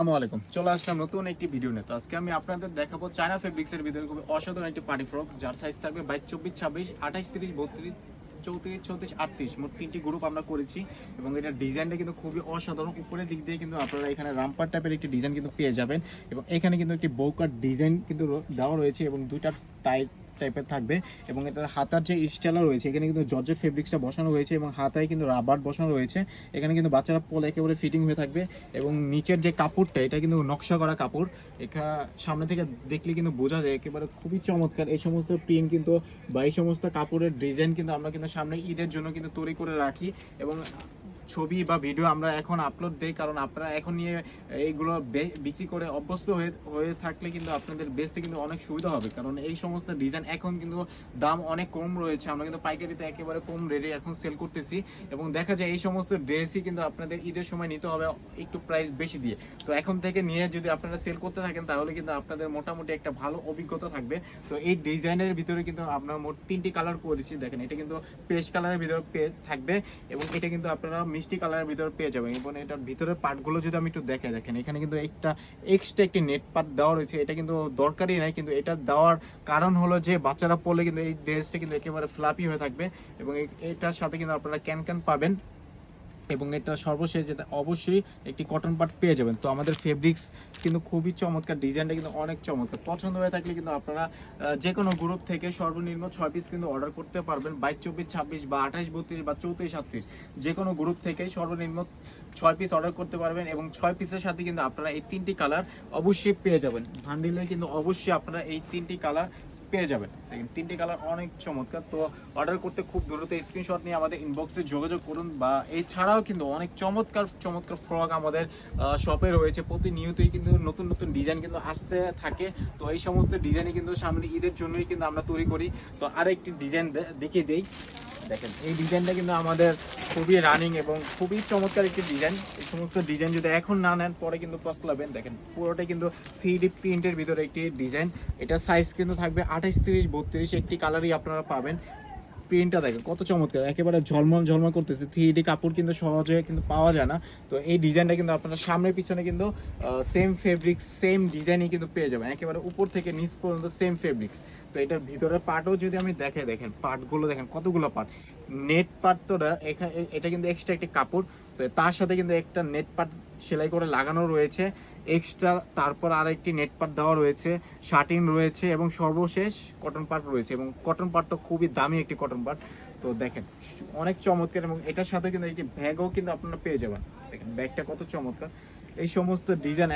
আসসালামু আলাইকুম। চলে আসলাম নতুন একটি ভিডিও নিয়ে। তো আজকে আমি আপনাদের দেখাবো চায়না ফেব্রিক্সের ভিতরে খুবই অসাধারণ একটি পার্টি ফ্রক, যার সাইজ থাকবে 22, 24, 26, 28, 30, 32, 34, 36, 38, মোট 3টি গ্রুপ আমরা করেছি। এবং এটার ডিজাইনটা কিন্তু খুবই অসাধারণ। উপরের দিক দিয়ে কিন্তু আপনারা এখানে রামপার টাইপের একটি ডিজাইন কিন্তু পেয়ে যাবেন, এবং এখানে কিন্তু একটি বৌকার ডিজাইন কিন্তু দেওয়া রয়েছে এবং দুইটা টাইপের থাকবে। এবং এটার হাতার যে স্টাইলার রয়েছে, এখানে কিন্তু জর্জেট ফেব্রিক্সটা বসানো হয়েছে এবং হাতায় কিন্তু রাবার বসানো রয়েছে। এখানে কিন্তু বাচ্চারা পলে একেবারে ফিটিং হয়ে থাকবে। এবং নিচের যে কাপড়টা, এটা কিন্তু নকশা করা কাপড়। সামনে থেকে দেখলে কিন্তু বোঝা যায় একেবারে খুবই চমৎকার। এই সমস্ত প্রিন্ট কিন্তু বা এই সমস্ত কাপড়ের ডিজাইন কিন্তু আমরা কিন্তু সামনে ঈদের জন্য কিন্তু তৈরি করে রাখি, এবং ছবি বা ভিডিও আমরা এখন আপলোড দেই, কারণ আপনারা এখন নিয়ে এইগুলো বিক্রি করে অভ্যস্ত হয়ে থাকলে কিন্তু আপনাদের বেচতে কিন্তু অনেক সুবিধা হবে। কারণ এই সমস্ত ডিজাইন এখন কিন্তু দাম অনেক কম রয়েছে, আমরা কিন্তু পাইকারিতে একেবারে কম রেটে এখন সেল করতেছি। এবং দেখা যায় এই সমস্ত ড্রেসই কিন্তু আপনাদের ঈদের সময় নিতে হবে একটু প্রাইস বেশি দিয়ে। তো এখন থেকে নিয়ে যদি আপনারা সেল করতে থাকেন, তাহলে কিন্তু আপনাদের মোটামুটি একটা ভালো অভিজ্ঞতা থাকবে। তো এই ডিজাইনের ভিতরে কিন্তু আপনারা মোট 3টি কালার করেছি। দেখেন, এটা কিন্তু পেস্ট কালারের ভিতরে থাকবে, এবং এটা কিন্তু আপনারা মিষ্টি কালারের ভিতরে পেয়ে যাবেন। এবং এটার ভিতরের পার্টগুলো যদি আমি একটু দেখেন, এখানে কিন্তু একটা এক্সট্রা একটি নেট পার্ট দেওয়া রয়েছে। এটা কিন্তু দরকারই নাই, কিন্তু এটা দেওয়ার কারণ হলো যে বাচ্চারা পরলে কিন্তু এই ড্রেসটা কিন্তু একেবারে ফ্লাপি হয়ে থাকবে। এবং এটার সাথে কিন্তু আপনারা ক্যান পাবেন। এবং এটা সর্বশেষ যেটা অবশ্যই একটি কটন পার্ট পেয়ে যাবেন। তো আমাদের ফেব্রিক্স কিন্তু খুবই চমৎকার, ডিজাইনটা কিন্তু অনেক চমৎকার। পছন্দ হয়ে থাকলে কিন্তু আপনারা যে কোনো গ্রুপ থেকে সর্বনিম্ন 6 পিস কিন্তু অর্ডার করতে পারবেন। 22, 24, 26 বা 28, 32 বা 34, 38 যে কোনো গ্রুপ থেকেই সর্বনিম্ন 6 পিস অর্ডার করতে পারবেন। এবং 6 পিসের সাথে কিন্তু আপনারা এই 3টি কালার অবশ্যই পেয়ে যাবেন। বান্ডিলে কিন্তু অবশ্যই আপনারা এই 3টি কালার পেয়ে যাবেন। দেখেন, 3টি কালার অনেক চমৎকার। তো অর্ডার করতে খুব দ্রুত স্ক্রিনশট নিয়ে আমাদের ইনবক্সে যোগাযোগ করুন। বা এছাড়াও কিন্তু অনেক চমৎকার চমৎকার ফ্রক আমাদের শপে রয়েছে। প্রতিনিয়তই কিন্তু নতুন নতুন ডিজাইন কিন্তু আসতে থাকে। তো এই সমস্ত ডিজাইনই কিন্তু সামনে ঈদের জন্যই কিন্তু আমরা তৈরি করি। তো আরেকটি ডিজাইন দেখিয়ে দেই। দেখেন, এই ডিজাইনটা কিন্তু আমাদের খুবই রানিং এবং খুবই চমৎকার একটি ডিজাইন। এই সমস্ত ডিজাইন যদি এখন না নেন, পরে কিন্তু পস্তাবেন। দেখেন, পুরোটাই কিন্তু 3D প্রিন্টের ভিতরে একটি ডিজাইন। এটা সাইজ কিন্তু থাকবে 28, 30, 32, একটি কালারই আপনারা পাবেন। প্রিন্টটা দেখেন কত চমৎকার, একেবারে ঝলমল করতেছে। 3D কাপড় কিন্তু সহজে কিন্তু পাওয়া যায় না। তো এই ডিজাইনটা কিন্তু আপনারা সামনে পিছনে কিন্তু সেম ফেব্রিক্স সেম ডিজাইনই কিন্তু পেয়ে যাবেন, একেবারে উপর থেকে নিচ পর্যন্ত সেম ফেব্রিক্স। তো এটার ভিতরের পার্টও যদি আমি দেখেন পার্টগুলো দেখেন কতগুলো পার্ট। নেট পার্ট তো এটা কিন্তু এক্সট্রা একটি কাপড়। তো তার সাথে কিন্তু একটা নেট পার্ট সেলাই করে লাগানো রয়েছে এক্সট্রা। তারপর আর একটি নেট পার্ট দেওয়া রয়েছে, শার্টিন রয়েছে, এবং সর্বশেষ কটন পার্ট রয়েছে। এবং কটন পার্টটা খুবই দামি একটি কটন পার্ট। তো দেখেন, অনেক চমৎকার। এবং এটার সাথে কিন্তু একটি ব্যাগও কিন্তু আপনারা পেয়ে যাবেন। দেখেন ব্যাগটা কত চমৎকার। এই সমস্ত ডিজাইন